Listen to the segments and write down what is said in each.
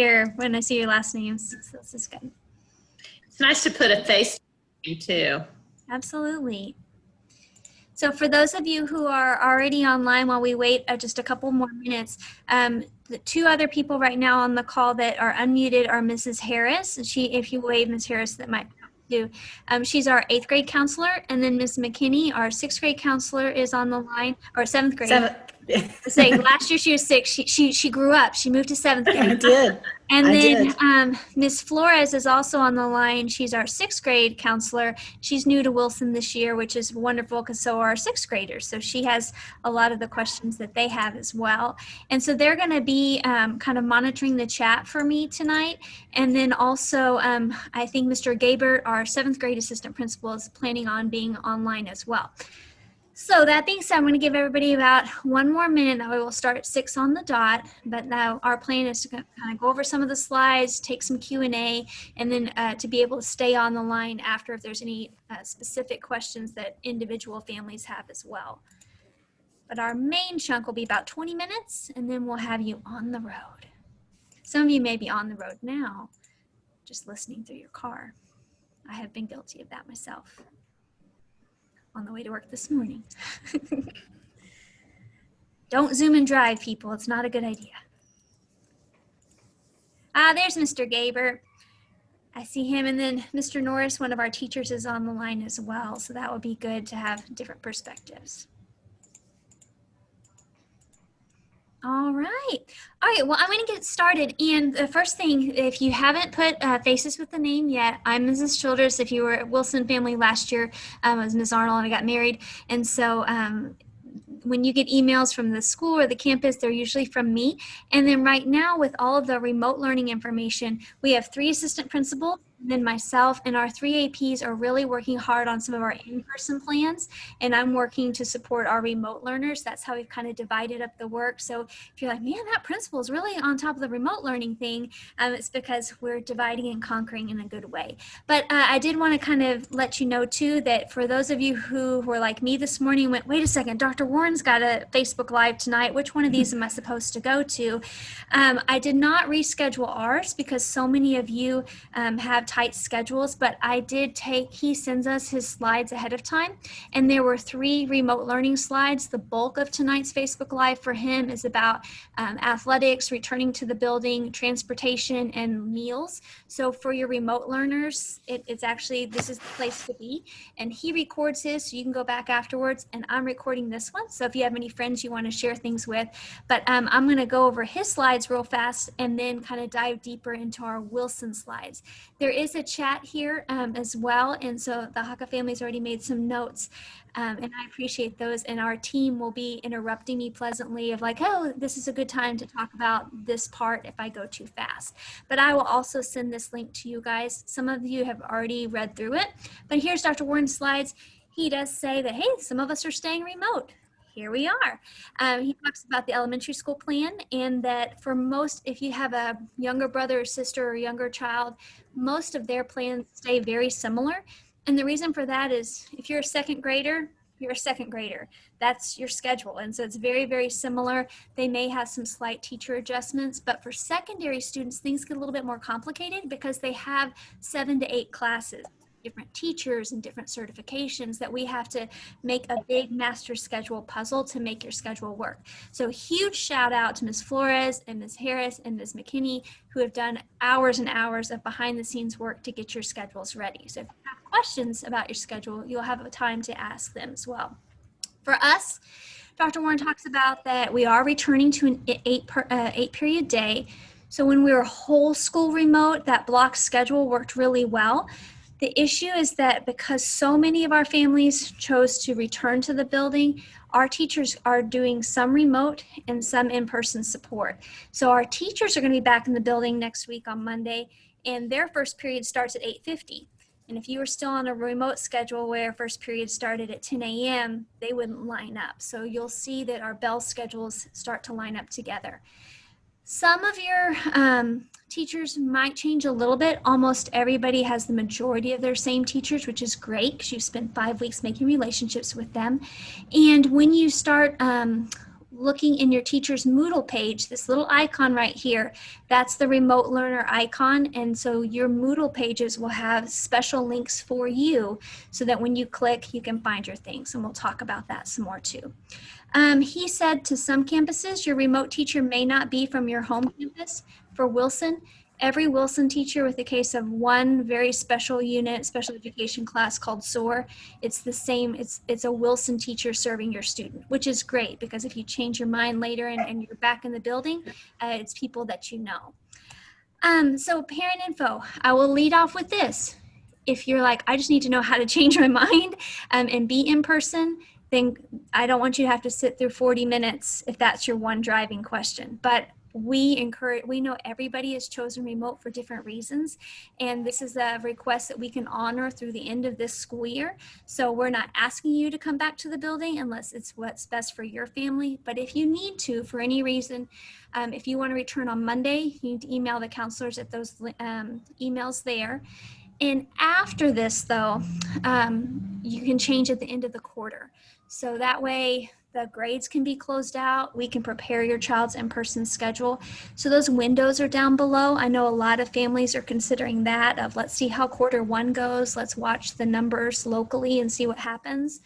here when I see your last names. So this is good. It's nice to put a face to you too. Absolutely. So for those of you who are already online while we wait just a couple more minutes, the two other people right now on the call that are unmuted are Mrs. Harris. If you wave, Ms. Harris, that might do. She's our 8th grade counselor, and then Ms. McKinney, our 6th grade counselor, is on the line, or 7th grade. Say last year she was 6. She grew up. She moved to 7th grade. I did. And then Ms. Flores is also on the line. She's our 6th grade counselor. She's new to Wilson this year, which is wonderful because so are our 6th graders. So she has a lot of the questions that they have as well. And so they're going to be kind of monitoring the chat for me tonight. And then also I think Mr. Gabert, our 7th grade assistant principal, is planning on being online as well. So that being said, I'm going to give everybody about 1 more minute. That way we'll start at 6 on the dot. But now our plan is to kind of go over some of the slides, take some Q&A, and then to be able to stay on the line after if there's any specific questions that individual families have as well. But our main chunk will be about 20 minutes, and then we'll have you on the road. Some of you may be on the road now, just listening through your car. I have been guilty of that myself on the way to work this morning. Don't zoom and drive, people. It's not a good idea. There's Mr. Gabert. I see him. And then Mr. Norris, one of our teachers, is on the line as well. So that would be good to have different perspectives. All right. Well, I'm going to get started. And the first thing, if you haven't put faces with the name yet, I'm Mrs. Childress. If you were at Wilson family last year, I was Ms. Arnold and I got married. And so when you get emails from the school or the campus, they're usually from me. And then right now with all of the remote learning information, we have 3 assistant principals. Then myself and our 3 APs are really working hard on some of our in-person plans, and I'm working to support our remote learners. That's how we've kind of divided up the work. So if you're like, man, that principal is really on top of the remote learning thing, it's because we're dividing and conquering in a good way. But I did want to kind of let you know too that for those of you who were like me this morning and went, wait a second, Dr. Warren's got a Facebook Live tonight. Which one of these am I supposed to go to? I did not reschedule ours because so many of you have tight schedules, but I did he sends us his slides ahead of time, and there were 3 remote learning slides. The bulk of tonight's Facebook Live for him is about athletics, returning to the building, transportation, and meals. So for your remote learners, it's actually, this is the place to be, and he records his, so you can go back afterwards, and I'm recording this one, so if you have any friends you want to share things with, but I'm going to go over his slides real fast and then kind of dive deeper into our Wilson slides. There is a chat here as well, and so the Haka family's already made some notes, and I appreciate those, and our team will be interrupting me pleasantly of like, oh, this is a good time to talk about this part if I go too fast. But I will also send this link to you guys. Some of you have already read through it, but here's Dr. Warren's slides. He does say that, hey, some of us are staying remote. Here we are. He talks about the elementary school plan, and that for most, if you have a younger brother or sister or younger child, most of their plans stay very similar. And the reason for that is if you're a 2nd grader, you're a 2nd grader. That's your schedule. And so it's very, very similar. They may have some slight teacher adjustments, but for secondary students, things get a little bit more complicated because they have 7 to 8 classes. Different teachers and different certifications that we have to make a big master schedule puzzle to make your schedule work. So huge shout out to Ms. Flores and Ms. Harris and Ms. McKinney, who have done hours and hours of behind the scenes work to get your schedules ready. So if you have questions about your schedule, you'll have a time to ask them as well. For us, Dr. Warren talks about that we are returning to an 8 period day. So when we were whole school remote, that block schedule worked really well. The issue is that because so many of our families chose to return to the building, our teachers are doing some remote and some in-person support. So our teachers are going to be back in the building next week on Monday, and their first period starts at 8:50. And if you were still on a remote schedule where first period started at 10 a.m., they wouldn't line up. So you'll see that our bell schedules start to line up together. Some of your teachers might change a little bit. Almost everybody has the majority of their same teachers, which is great because you've spent 5 weeks making relationships with them. And when you start looking in your teacher's Moodle page, this little icon right here, that's the remote learner icon. And so your Moodle pages will have special links for you so that when you click, you can find your things. And we'll talk about that some more too. He said to some campuses, your remote teacher may not be from your home campus. For Wilson, every Wilson teacher, with the case of one very special unit, special education class called Sooo, it's the same, it's a Wilson teacher serving your student, which is great because if you change your mind later and you're back in the building, it's people that you know. So parent info, I will lead off with this. If you're like, I just need to know how to change my mind and be in person, then I don't want you to have to sit through 40 minutes if that's your one driving question. But we know everybody is chosen remote for different reasons. And this is a request that we can honor through the end of this school year. So we're not asking you to come back to the building unless it's what's best for your family. But if you need to, for any reason, if you want to return on Monday, you need to email the counselors at those emails there. And after this, though, you can change at the end of the quarter. So that way the grades can be closed out. We can prepare your child's in-person schedule. So those windows are down below. I know a lot of families are considering that of let's see how quarter one goes. Let's watch the numbers locally and see what happens.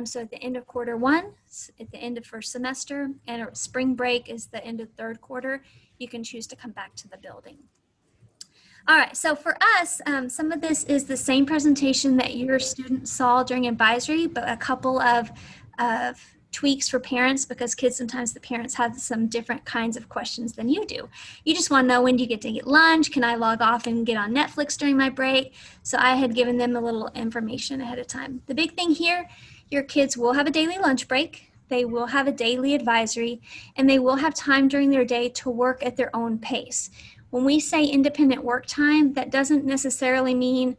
So at the end of quarter one, at the end of first semester, and spring break is the end of third quarter, you can choose to come back to the building. All right, so for us, some of this is the same presentation that your students saw during advisory, but a couple of tweaks for parents because kids, sometimes the parents have some different kinds of questions than you do. You just want to know, when do you get to get lunch? Can I log off and get on Netflix during my break? So I had given them a little information ahead of time. The big thing here, your kids will have a daily lunch break. They will have a daily advisory, and they will have time during their day to work at their own pace. When we say independent work time, that doesn't necessarily mean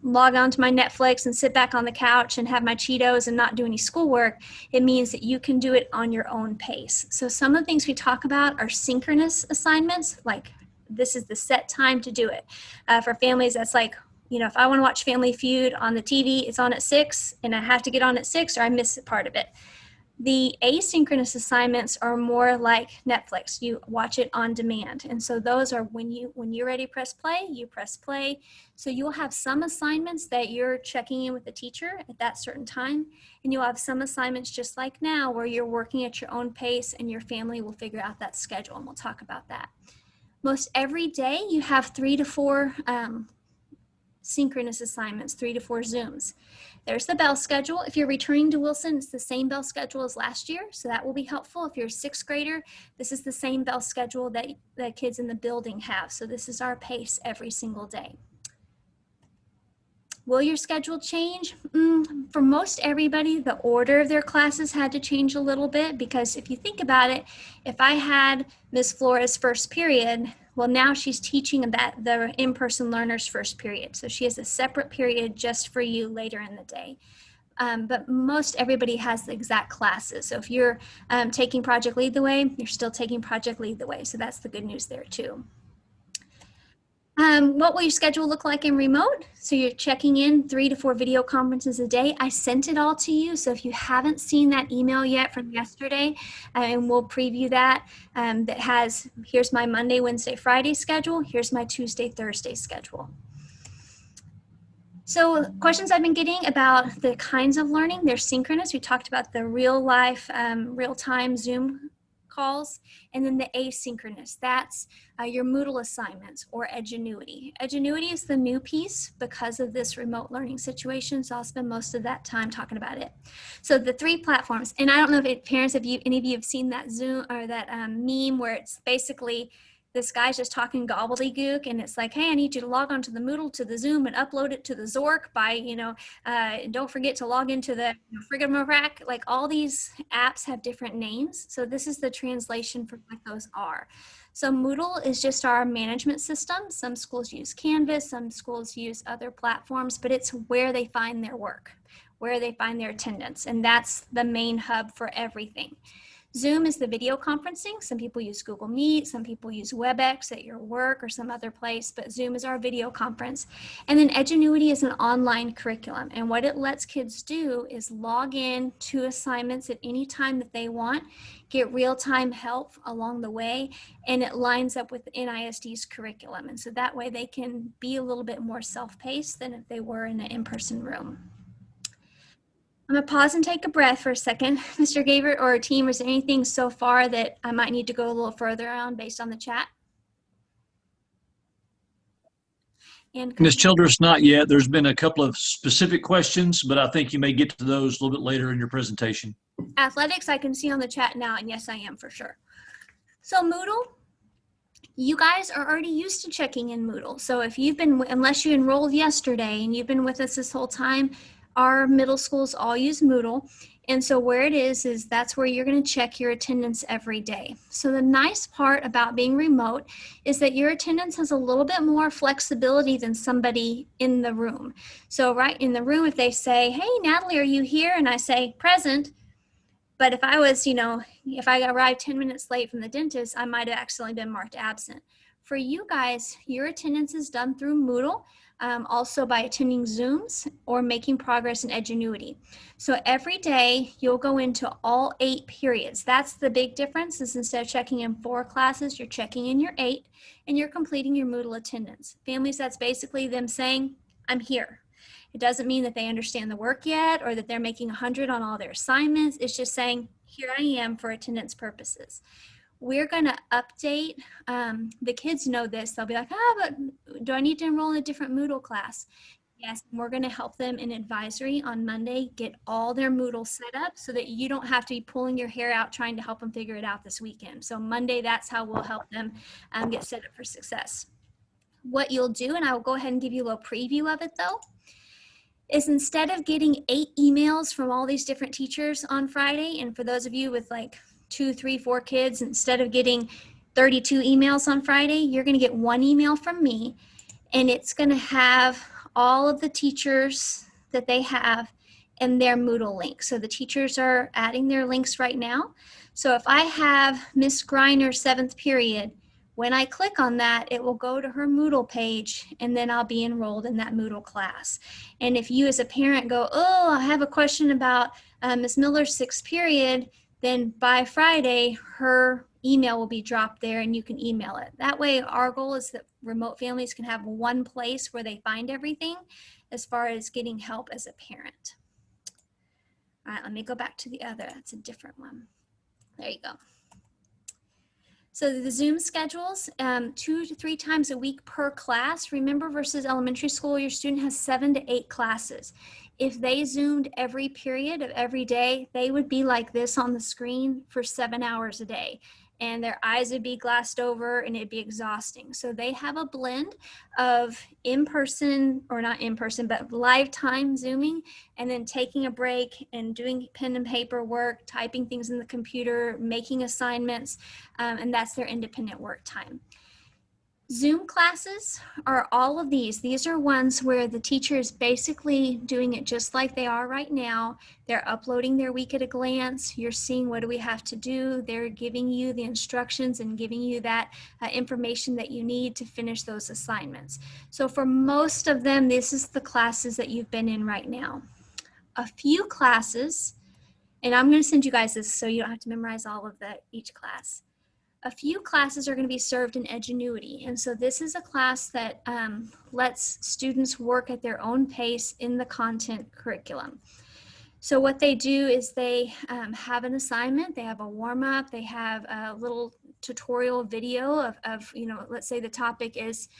log on to my Netflix and sit back on the couch and have my Cheetos and not do any schoolwork. It means that you can do it on your own pace. So some of the things we talk about are synchronous assignments, like this is the set time to do it. For families, that's like, if I want to watch Family Feud on the TV, it's on at 6 and I have to get on at 6 or I miss part of it. The asynchronous assignments are more like Netflix. You watch it on demand. And so those are when you're ready to press play, you press play. So you'll have some assignments that you're checking in with the teacher at that certain time. And you'll have some assignments just like now where you're working at your own pace and your family will figure out that schedule. And we'll talk about that. Most every day you have 3 to 4 synchronous assignments, 3 to 4 Zooms. There's the bell schedule. If you're returning to Wilson, it's the same bell schedule as last year, so that will be helpful. If you're a 6th grader, this is the same bell schedule that the kids in the building have, so this is our pace every single day. Will your schedule change? For most everybody, the order of their classes had to change a little bit because if you think about it, if I had Ms. Flores' first period, well, now she's teaching about the in-person learners' first period. So she has a separate period just for you later in the day. But most everybody has the exact classes. So if you're taking Project Lead the Way, you're still taking Project Lead the Way. So that's the good news there too. What will your schedule look like in remote? So you're checking in 3 to 4 video conferences a day. I sent it all to you. So if you haven't seen that email yet from yesterday, and we'll preview that, that has, here's my Monday, Wednesday, Friday schedule. Here's my Tuesday, Thursday schedule. So questions I've been getting about the kinds of learning, they're synchronous. We talked about the real life, real-time Zoom calls, and then the asynchronous. That's your Moodle assignments or Edgenuity. Edgenuity is the new piece because of this remote learning situation, so I'll spend most of that time talking about it. So the 3 platforms, and I don't know if parents, any of you have seen that Zoom or that meme where it's basically this guy's just talking gobbledygook and it's like, hey, I need you to log on to the Moodle, to the Zoom and upload it to the Zork by, don't forget to log into the Frigamarack. Like all these apps have different names. So this is the translation for what those are. So Moodle is just our management system. Some schools use Canvas, some schools use other platforms, but it's where they find their work, where they find their attendance. And that's the main hub for everything. Zoom is the video conferencing. Some people use Google Meet, some people use WebEx at your work or some other place, but Zoom is our video conference. And then Edgenuity is an online curriculum. And what it lets kids do is log in to assignments at any time that they want, get real-time help along the way, and it lines up with NISD's curriculum. And so that way they can be a little bit more self-paced than if they were in an in-person room. I'm gonna pause and take a breath for a second. Mr. Gavert or team, is there anything so far that I might need to go a little further on based on the chat? And Ms. Childress, not yet. There's been a couple of specific questions, but I think you may get to those a little bit later in your presentation. athletics, I can see on the chat now, and yes, I am for sure. So Moodle, you guys are already used to checking in Moodle. So if you've been, unless you enrolled yesterday and you've been with us this whole time, our middle schools all use Moodle. And so where it is that's where you're going to check your attendance every day. So the nice part about being remote is that your attendance has a little bit more flexibility than somebody in the room. So right in the room, if they say, hey, Natalie, are you here? And I say present. But if I was, if I arrived 10 minutes late from the dentist, I might have accidentally been marked absent. For you guys, your attendance is done through Moodle, also by attending Zooms or making progress in Edgenuity. So every day you'll go into all 8 periods. That's the big difference, is instead of checking in 4 classes, you're checking in your 8 and you're completing your Moodle attendance. Families, that's basically them saying, I'm here. It doesn't mean that they understand the work yet or that they're making 100 on all their assignments. It's just saying, here I am for attendance purposes. We're going to update, the kids know this. They'll be like, but do I need to enroll in a different Moodle class? Yes, and we're going to help them in advisory on Monday, get all their Moodle set up so that you don't have to be pulling your hair out trying to help them figure it out this weekend. So Monday, that's how we'll help them get set up for success. What you'll do, and I will go ahead and give you a little preview of it though, is instead of getting 8 emails from all these different teachers on Friday, and for those of you with like 2, 3, 4 kids, instead of getting 32 emails on Friday, you're going to get 1 email from me, and it's going to have all of the teachers that they have and their Moodle link. So the teachers are adding their links right now. So if I have Miss Griner's 7th period, when I click on that, it will go to her Moodle page, and then I'll be enrolled in that Moodle class. And if you as a parent go, oh, I have a question about Miss Miller's 6th period, then by Friday, her email will be dropped there and you can email it. That way, our goal is that remote families can have one place where they find everything as far as getting help as a parent. All right, let me go back to the other. That's a different one. There you go. So the Zoom schedules, 2 to 3 times a week per class. Remember, versus elementary school, your student has 7 to 8 classes. If they Zoomed every period of every day, they would be like this on the screen for 7 hours a day. And their eyes would be glassed over and it'd be exhausting. So they have a blend of in-person, or not in-person, but lifetime Zooming, and then taking a break and doing pen and paper work, typing things in the computer, making assignments, and that's their independent work time. Zoom classes are all of these. These are ones where the teacher is basically doing it just like they are right now. They're uploading their week at a glance. You're seeing what do we have to do. They're giving you the instructions and giving you that information that you need to finish those assignments. So for most of them, this is the classes that you've been in right now. A few classes, and I'm going to send you guys this so you don't have to memorize all of each class. A few classes are going to be served in Edgenuity. And so this is a class that lets students work at their own pace in the content curriculum. So what they do is they have an assignment, they have a warm-up, they have a little tutorial video of let's say the topic is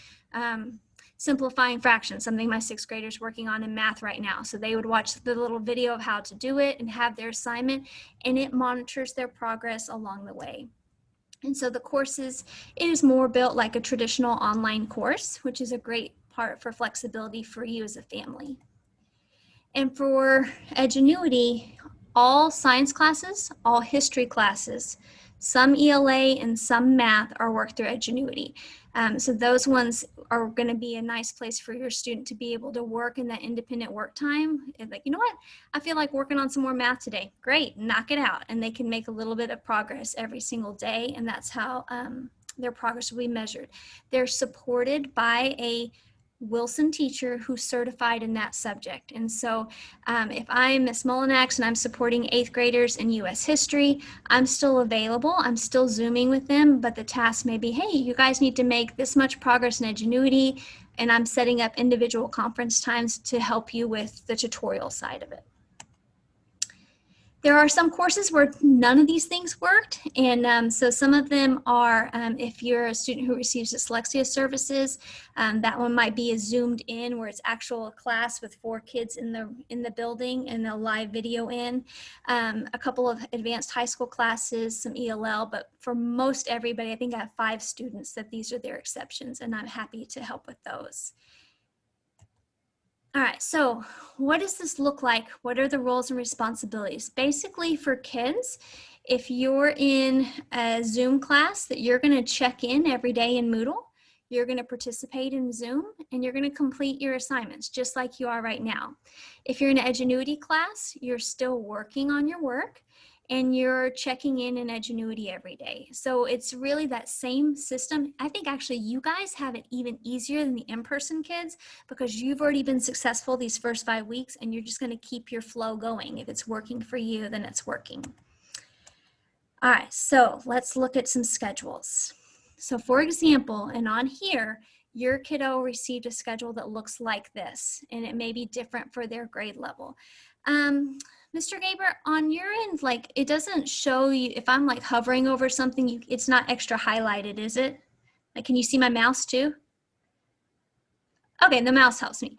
simplifying fractions, something my 6th grader's working on in math right now. So they would watch the little video of how to do it and have their assignment, and it monitors their progress along the way. And so the courses, it is more built like a traditional online course, which is a great part for flexibility for you as a family. And for Edgenuity, all science classes, all history classes, Some ELA and some math are worked through Edgenuity. So those ones are going to be a nice place for your student to be able to work in that independent work time. And like, you know what? I feel like working on some more math today. Great, knock it out. And they can make a little bit of progress every single day. And that's how their progress will be measured. They're supported by a Wilson teacher who's certified in that subject. And so if I'm Miss Molinax and I'm supporting 8th graders in U.S. history, I'm still available. I'm still Zooming with them, but the task may be, hey, you guys need to make this much progress in Edgenuity, and I'm setting up individual conference times to help you with the tutorial side of it. There are some courses where none of these things worked, and so some of them are, if you're a student who receives dyslexia services, that one might be a zoomed in where it's actual class with 4 kids in the building and a live video in. A couple of advanced high school classes, some ELL, but for most everybody, I think I have 5 students that these are their exceptions, and I'm happy to help with those. All right, so what does this look like? What are the roles and responsibilities? Basically for kids, if you're in a Zoom class that you're gonna check in every day in Moodle, you're gonna participate in Zoom, and you're gonna complete your assignments just like you are right now. If you're in an Edgenuity class, you're still working on your work, and you're checking in Edgenuity every day. So it's really that same system. I think actually you guys have it even easier than the in-person kids because you've already been successful these first 5 weeks, and you're just going to keep your flow going. If it's working for you, then it's working. All right, so let's look at some schedules. So for example, and on here, your kiddo received a schedule that looks like this, and it may be different for their grade level. Mr. Gaber, on your end, like it doesn't show you, if I'm like hovering over something, it's not extra highlighted, is it? Like, can you see my mouse too? Okay, the mouse helps me.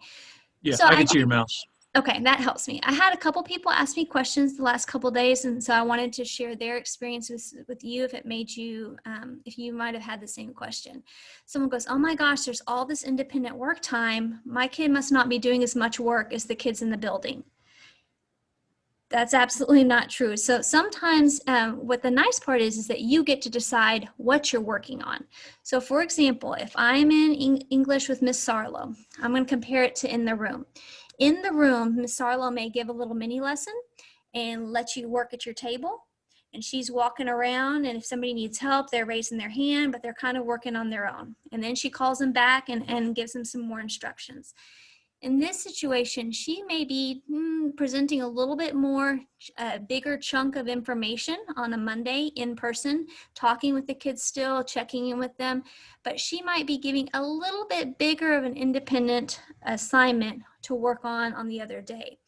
Yeah, So I can see your mouse. Okay, that helps me. I had a couple people ask me questions the last couple days, and so I wanted to share their experiences with you if it made you, if you might have had the same question. Someone goes, oh my gosh, there's all this independent work time. My kid must not be doing as much work as the kids in the building. That's absolutely not true. So sometimes what the nice part is that you get to decide what you're working on. So for example, if I'm in English with Miss Sarlo, I'm going to compare it to in the room. In the room, Miss Sarlo may give a little mini lesson and let you work at your table. And she's walking around, and if somebody needs help, they're raising their hand, but they're kind of working on their own. And then she calls them back and gives them some more instructions. In this situation, she may be presenting a little bit more, a bigger chunk of information on a Monday in person, talking with the kids still, checking in with them, but she might be giving a little bit bigger of an independent assignment to work on the other day.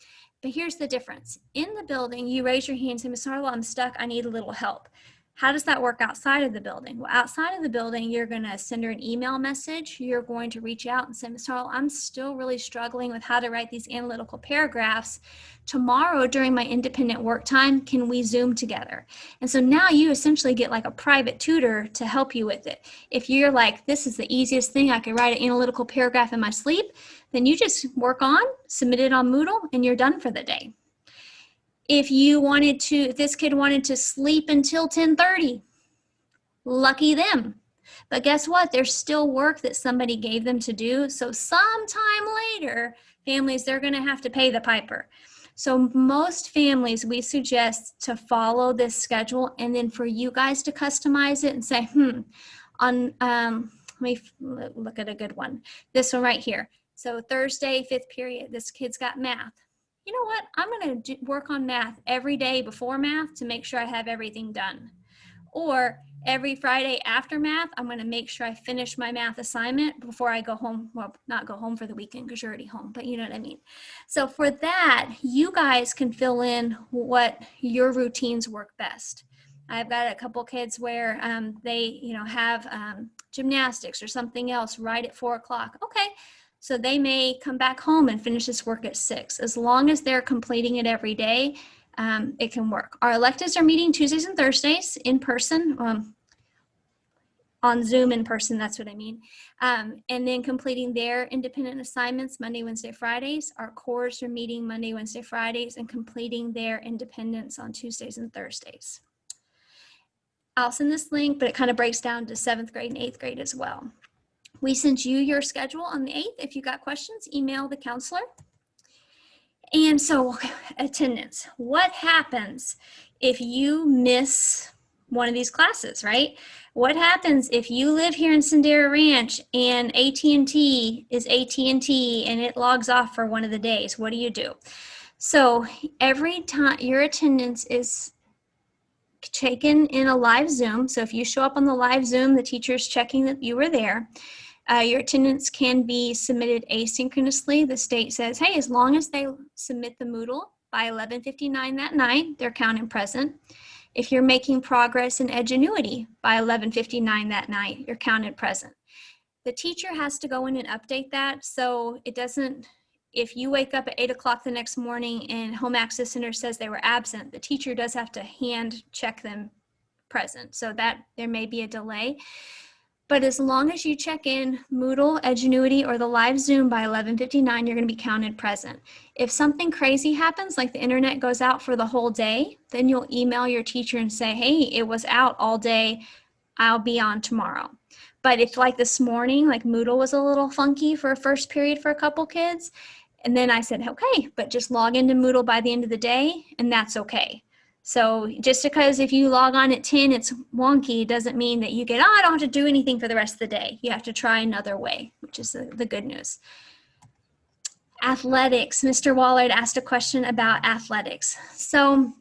But here's the difference. In the building, you raise your hand and say, Ms. Harlow, I'm stuck, I need a little help. How does that work outside of the building? Well, outside of the building, you're going to send her an email message. You're going to reach out and say, Ms. Harlow, I'm still really struggling with how to write these analytical paragraphs. Tomorrow during my independent work time, can we Zoom together? And so now you essentially get like a private tutor to help you with it. If you're like, this is the easiest thing, I could write an analytical paragraph in my sleep, then you just work on, submit it on Moodle, and you're done for the day. If this kid wanted to sleep until 10:30, lucky them. But guess what? There's still work that somebody gave them to do. So sometime later, families, they're going to have to pay the piper. So most families, we suggest to follow this schedule, and then for you guys to customize it and say, let me look at a good one. This one right here. So Thursday, 5th period, this kid's got math. You know what? I'm going to work on math every day before math to make sure I have everything done. Or every Friday after math, I'm going to make sure I finish my math assignment before I go home. Well, not go home for the weekend because you're already home, but you know what I mean. So for that, you guys can fill in what your routines work best. I've got a couple kids where they, have gymnastics or something else right at 4 o'clock. Okay. So they may come back home and finish this work at 6. As long as they're completing it every day, it can work. Our electives are meeting Tuesdays and Thursdays in person, on Zoom in person, that's what I mean. And then completing their independent assignments Monday, Wednesday, Fridays. Our cores are meeting Monday, Wednesday, Fridays, and completing their independence on Tuesdays and Thursdays. I'll send this link, but it kind of breaks down to 7th grade and 8th grade as well. We sent you your schedule on the 8th. If you got questions, email the counselor. And so attendance, what happens if you miss one of these classes, right? What happens if you live here in Sendera Ranch and AT&T is AT&T and it logs off for one of the days? What do you do? So every time your attendance is taken in a live Zoom. So if you show up on the live Zoom, the teacher's checking that you were there. Your attendance can be submitted asynchronously. The state says, hey, as long as they submit the Moodle by 11:59 that night, they're counted present. If you're making progress in Edgenuity by 11:59 that night, you're counted present. The teacher has to go in and update that, so it doesn't, if you wake up at 8 o'clock the next morning and Home Access Center says they were absent, the teacher does have to hand check them present, so that there may be a delay. But as long as you check in Moodle, Edgenuity, or the live Zoom by 11:59, you're going to be counted present. If something crazy happens, like the internet goes out for the whole day, then you'll email your teacher and say, hey, it was out all day. I'll be on tomorrow. But if like this morning, like Moodle was a little funky for a first period for a couple kids, and then I said, okay, but just log into Moodle by the end of the day, and that's okay. So just because if you log on at 10, it's wonky, doesn't mean that you get, oh, I don't have to do anything for the rest of the day. You have to try another way, which is the good news. Athletics. Mr. Wallard asked a question about athletics. So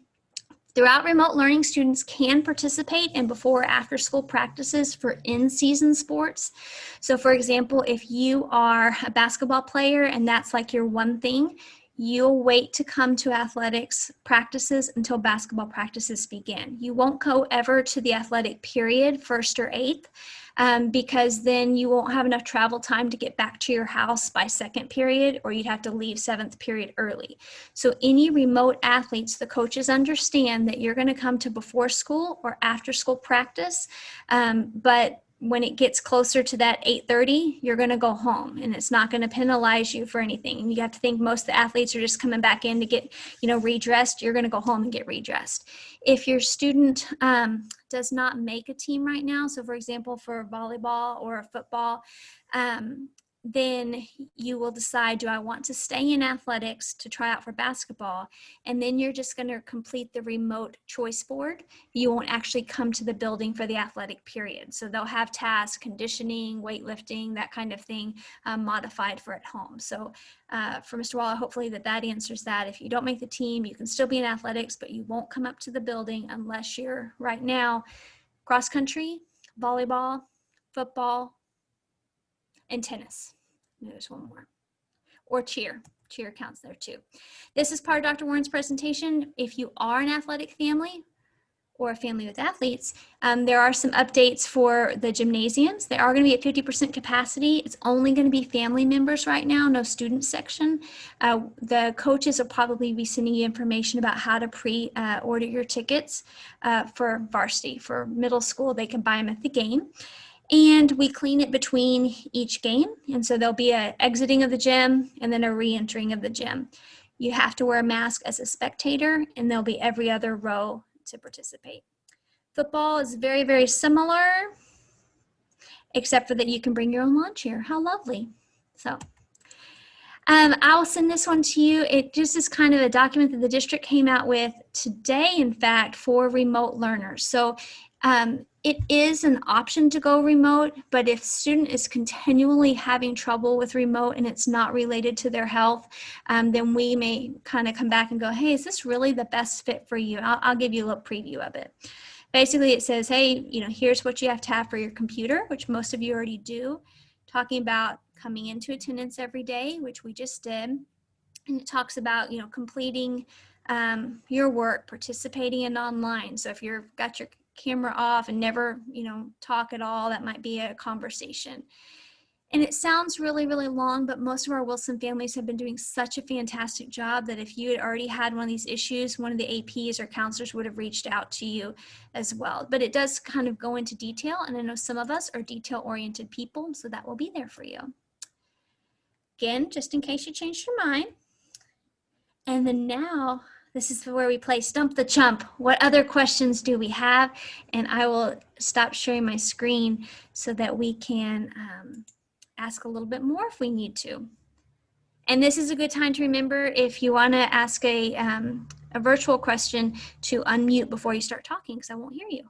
throughout remote learning, students can participate in before or after school practices for in-season sports. So for example, if you are a basketball player and that's like your one thing, you'll wait to come to athletics practices until basketball practices begin. You won't go ever to the athletic period, 1st or 8th, because then you won't have enough travel time to get back to your house by 2nd period, or you'd have to leave 7th period early. So any remote athletes, the coaches understand that you're going to come to before school or after school practice, but when it gets closer to that 8:30, you're going to go home, and it's not going to penalize you for anything. And you have to think most of the athletes are just coming back in to get, redressed. You're going to go home and get redressed. If your student does not make a team right now, so for example, for volleyball or football, then you will decide, do I want to stay in athletics to try out for basketball? And then you're just going to complete the remote choice board. You won't actually come to the building for the athletic period. So they'll have tasks, conditioning, weightlifting, that kind of thing, modified for at home. So for Mr. Waller, hopefully that answers that. If you don't make the team, you can still be in athletics, but you won't come up to the building unless you're right now cross country, volleyball, football, and tennis. There's one more. Or cheer. Cheer counts there too. This is part of Dr. Warren's presentation. If you are an athletic family or a family with athletes, there are some updates for the gymnasiums. They are going to be at 50% capacity. It's only going to be family members right now, no student section. The coaches will probably be sending you information about how to pre-order your tickets for varsity. For middle school, they can buy them at the game. And we clean it between each game. And so there'll be an exiting of the gym and then a re-entering of the gym. You have to wear a mask as a spectator, and there'll be every other row to participate. Football is very, very similar, except for that you can bring your own lawn chair. How lovely. So I'll send this one to you. It just is kind of a document that the district came out with today, in fact, for remote learners. So it is an option to go remote, but if student is continually having trouble with remote and it's not related to their health, then we may kind of come back and go, hey, is this really the best fit for you? I'll give you a little preview of it. Basically, it says, hey, here's what you have to have for your computer, which most of you already do. Talking about coming into attendance every day, which we just did. And it talks about, completing your work, participating in online. So if you've got your camera off and never, talk at all, that might be a conversation. And it sounds really, really long, but most of our Wilson families have been doing such a fantastic job that if you had already had one of these issues, one of the APs or counselors would have reached out to you as well. But it does kind of go into detail, and I know some of us are detail-oriented people, so that will be there for you. Again, just in case you changed your mind. And then now This is where we play Stump the Chump. What other questions do we have? And I will stop sharing my screen so that we can ask a little bit more if we need to. And this is a good time to remember, if you want to ask a virtual question, to unmute before you start talking, because I won't hear you.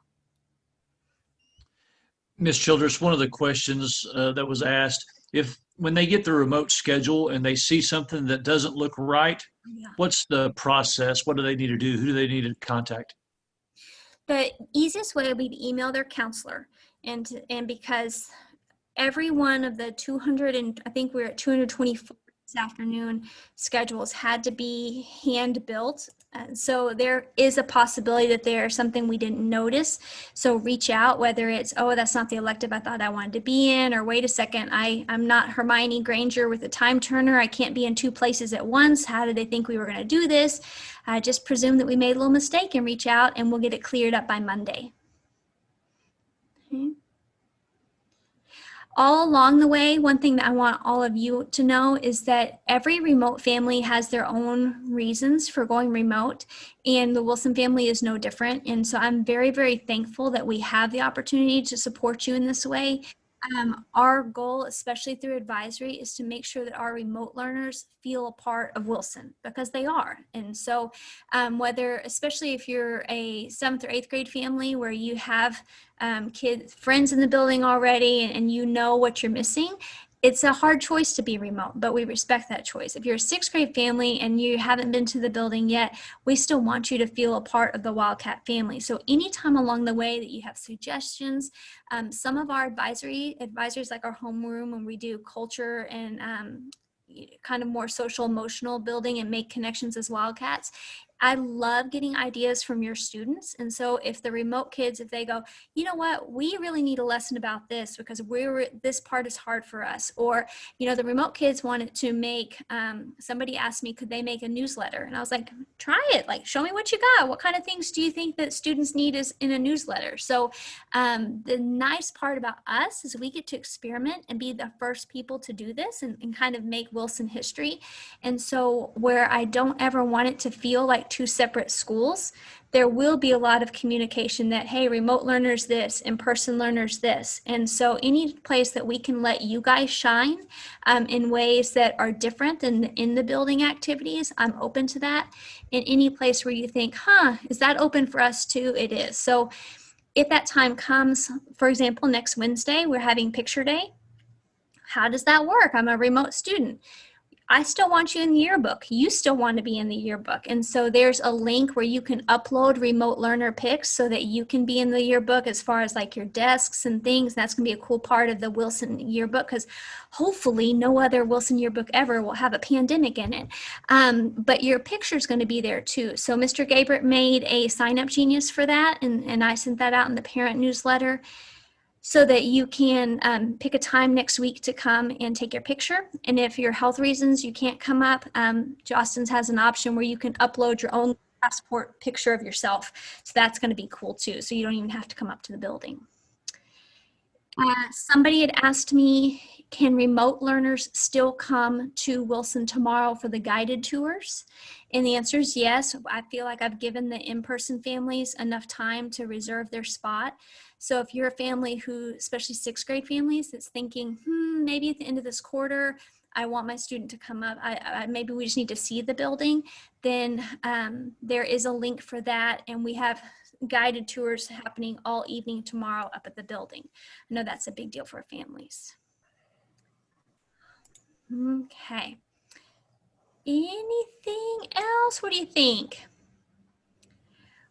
Ms. Childress, one of the questions that was asked, if when they get the remote schedule and they see something that doesn't look right, Yeah. what's the process? What do they need to do? Who do they need to contact? The easiest way would be to email their counselor, and because every one of the 200, and I think we're at 224 this afternoon, schedules had to be hand built. So there is a possibility that there's something we didn't notice. So reach out, whether it's, oh, that's not the elective I thought I wanted to be in, or wait a second, I'm not Hermione Granger with a time turner. I can't be in two places at once. How did they think we were going to do this? Just presume that we made a little mistake and reach out, and we'll get it cleared up by Monday. Okay. All along the way, one thing that I want all of you to know is that every remote family has their own reasons for going remote, and the Wilson family is no different. And so I'm very, very thankful that we have the opportunity to support you in this way. Our goal, especially through advisory, is to make sure that our remote learners feel a part of Wilson, because they are. And so whether, especially if you're a 7th or 8th grade family where you have friends in the building already, and you know what you're missing, it's a hard choice to be remote, but we respect that choice. If you're a 6th grade family and you haven't been to the building yet, we still want you to feel a part of the Wildcat family. So anytime along the way that you have suggestions, some of our advisories like our homeroom, when we do culture and kind of more social emotional building and make connections as Wildcats, I love getting ideas from your students. And so if the remote kids, if they go, you know what, we really need a lesson about this because this part is hard for us. Or, you know, the remote kids wanted to make, somebody asked me, could they make a newsletter? And I was like, try it. Like, show me what you got. What kind of things do you think that students need is in a newsletter? So the nice part about us is we get to experiment and be the first people to do this and kind of make Wilson history. And so where I don't ever want it to feel like two separate schools, there will be a lot of communication that, hey, remote learners this, in-person learners this. And so any place that we can let you guys shine in ways that are different than in the building activities, I'm open to that. In any place where you think, is that open for us too? It is. So if that time comes, for example, next Wednesday, we're having picture day. How does that work? I'm a remote student. I still want you in the yearbook. You still want to be in the yearbook. And so there's a link where you can upload remote learner pics so that you can be in the yearbook, as far as like your desks and things. That's going to be a cool part of the Wilson yearbook, because hopefully no other Wilson yearbook ever will have a pandemic in it. But your picture is going to be there too. So Mr. Gabriel made a sign up genius for that. And I sent that out in the parent newsletter, so that you can pick a time next week to come and take your picture. And if for health reasons you can't come up, Jostens has an option where you can upload your own passport picture of yourself. So that's going to be cool too. So you don't even have to come up to the building. Somebody had asked me, can remote learners still come to Wilson tomorrow for the guided tours? And the answer is yes. I feel like I've given the in-person families enough time to reserve their spot. So if you're a family who, especially 6th grade families, that's thinking, maybe at the end of this quarter, I want my student to come up, maybe we just need to see the building, then there is a link for that. And we have guided tours happening all evening tomorrow up at the building. I know that's a big deal for families. Okay. Anything else? What do you think?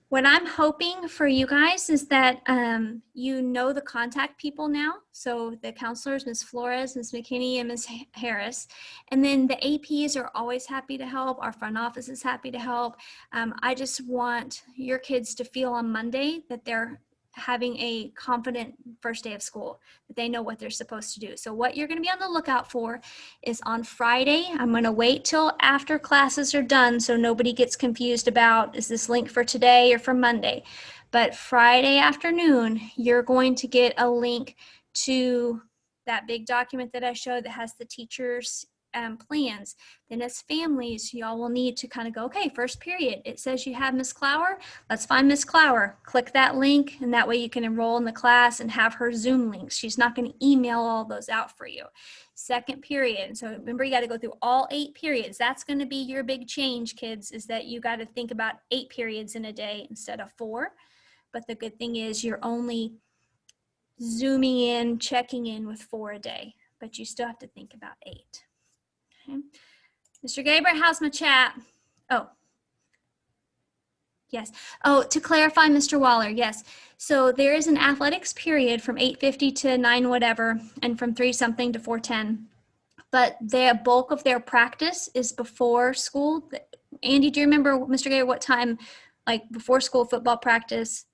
What I'm hoping for you guys is that you know the contact people now. So the counselors, Ms. Flores, Ms. McKinney, and Ms. Harris. And then the APs are always happy to help. Our front office is happy to help. I just want your kids to feel on Monday that they're having a confident first day of school, that they know what they're supposed to do. So what you're going to be on the lookout for is on Friday. I'm going to wait till after classes are done so nobody gets confused about, is this link for today or for Monday? But Friday afternoon, you're going to get a link to that big document that I showed that has the teachers' plans, then as families, y'all will need to kind of go, okay, first period, it says you have Miss Clower. Let's find Miss Clower. Click that link, and that way you can enroll in the class and have her Zoom links. She's not going to email all those out for you. Second period. So remember, you got to go through all 8 periods. That's going to be your big change, kids, is that you got to think about 8 periods in a day instead of 4. But the good thing is you're only zooming in, checking in with 4 a day, but you still have to think about 8. Okay. Mr. Gabriel, how's my chat? Oh, yes. Oh, to clarify, Mr. Waller, yes. So there is an athletics period from 8:50 to 9 whatever, and from 3 something to 4:10. But the bulk of their practice is before school. Andy, do you remember, Mr. Gabriel, what time, like before school football practice?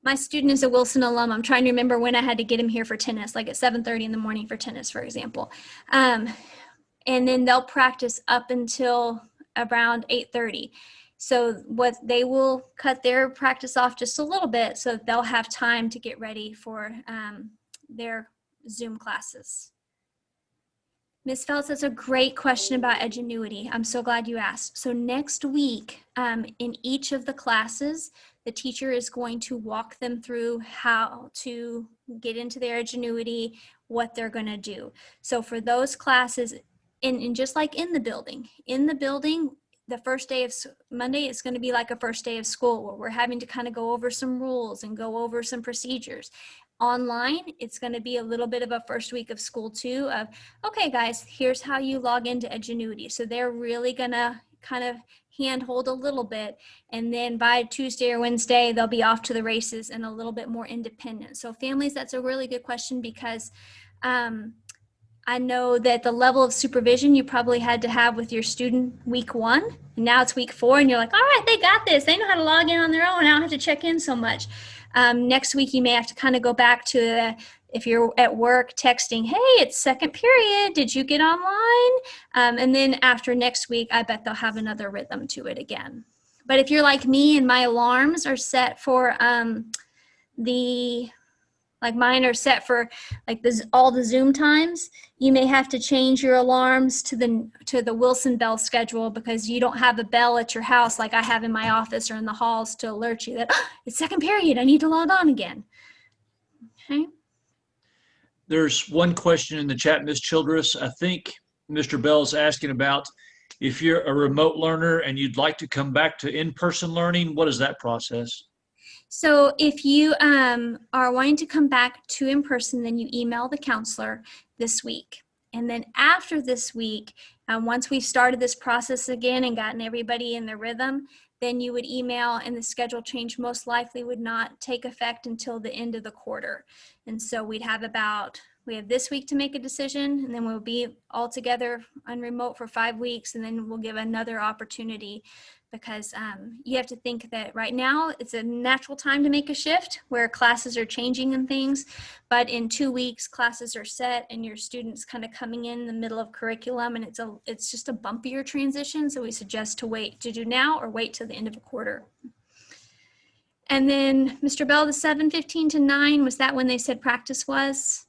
My student is a Wilson alum. I'm trying to remember when I had to get him here for tennis, like at 7:30 in the morning for tennis, for example. And then they'll practice up until around 8:30. So what they will cut their practice off just a little bit so that they'll have time to get ready for their Zoom classes. Ms. Phelps, that's a great question about Edgenuity. I'm so glad you asked. So next week, in each of the classes, the teacher is going to walk them through how to get into their Edgenuity, what they're going to do. So for those classes, and just like in the building, the first day of Monday is going to be like a first day of school where we're having to kind of go over some rules and go over some procedures. Online, it's going to be a little bit of a first week of school too of, okay, guys, here's how you log into Edgenuity. So they're really going to kind of handhold a little bit. And then by Tuesday or Wednesday, they'll be off to the races and a little bit more independent. So families, that's a really good question because I know that the level of supervision you probably had to have with your student week 1, and now it's week 4, and you're like, all right, they got this. They know how to log in on their own. I don't have to check in so much. Next week, you may have to kind of go back to if you're at work texting, hey, it's second period. Did you get online? And then after next week, I bet they'll have another rhythm to it again. But if you're like me and my alarms are set for like mine are set for like all the Zoom times, you may have to change your alarms to the Wilson Bell schedule because you don't have a bell at your house like I have in my office or in the halls to alert you that it's second period, I need to log on again. Okay. There's one question in the chat, Ms. Childress. I think Mr. Bell is asking about if you're a remote learner and you'd like to come back to in-person learning, what is that process? So if you are wanting to come back to in person, then you email the counselor this week. And then after this week, once we've started this process again and gotten everybody in the rhythm, then you would email, and the schedule change most likely would not take effect until the end of the quarter. And so we have this week to make a decision, and then we'll be all together on remote for 5 weeks, and then we'll give another opportunity because you have to think that right now it's a natural time to make a shift where classes are changing and things, but in 2 weeks classes are set and your students kind of coming in the middle of curriculum, and it's just a bumpier transition. So we suggest to wait to do now or wait till the end of a quarter. And then Mr. Bell, the 7:15 to 9, was that when they said practice was?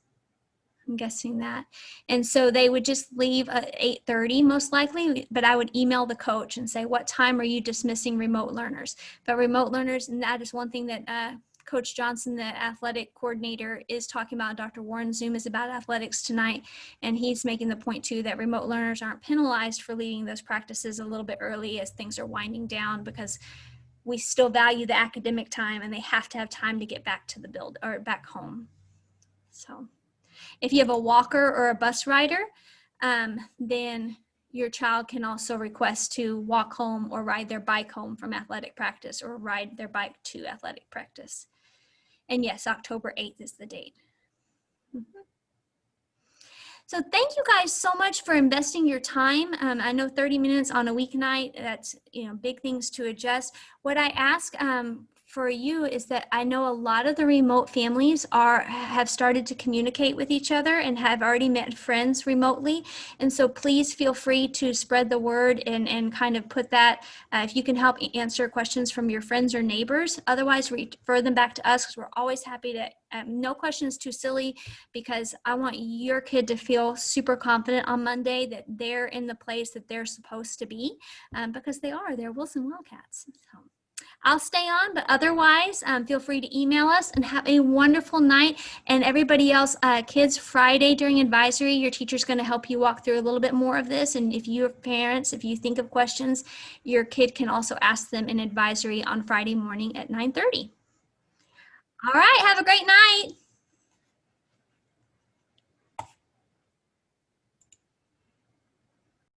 I'm guessing that. And so they would just leave at 8:30 most likely, but I would email the coach and say, what time are you dismissing remote learners? But remote learners, and that is one thing that Coach Johnson, the athletic coordinator, is talking about. Dr. Warren Zoom is about athletics tonight, and he's making the point too that remote learners aren't penalized for leaving those practices a little bit early as things are winding down because we still value the academic time and they have to have time to get back to the or back home. So if you have a walker or a bus rider, then your child can also request to walk home or ride their bike home from athletic practice or ride their bike to athletic practice. And yes, October 8th is the date. Mm-hmm. So thank you guys so much for investing your time. I know 30 minutes on a weeknight, that's big things to adjust. What I ask for you is that I know a lot of the remote families have started to communicate with each other and have already met friends remotely. And so please feel free to spread the word and kind of put that, if you can help answer questions from your friends or neighbors. Otherwise, refer them back to us because we're always happy to, no questions too silly, because I want your kid to feel super confident on Monday that they're in the place that they're supposed to be, because they're Wilson Wildcats. So I'll stay on, but otherwise, feel free to email us and have a wonderful night. And everybody else, kids, Friday during advisory, your teacher's going to help you walk through a little bit more of this. And if you have parents, if you think of questions, your kid can also ask them in advisory on Friday morning at 9:30. All right, have a great night.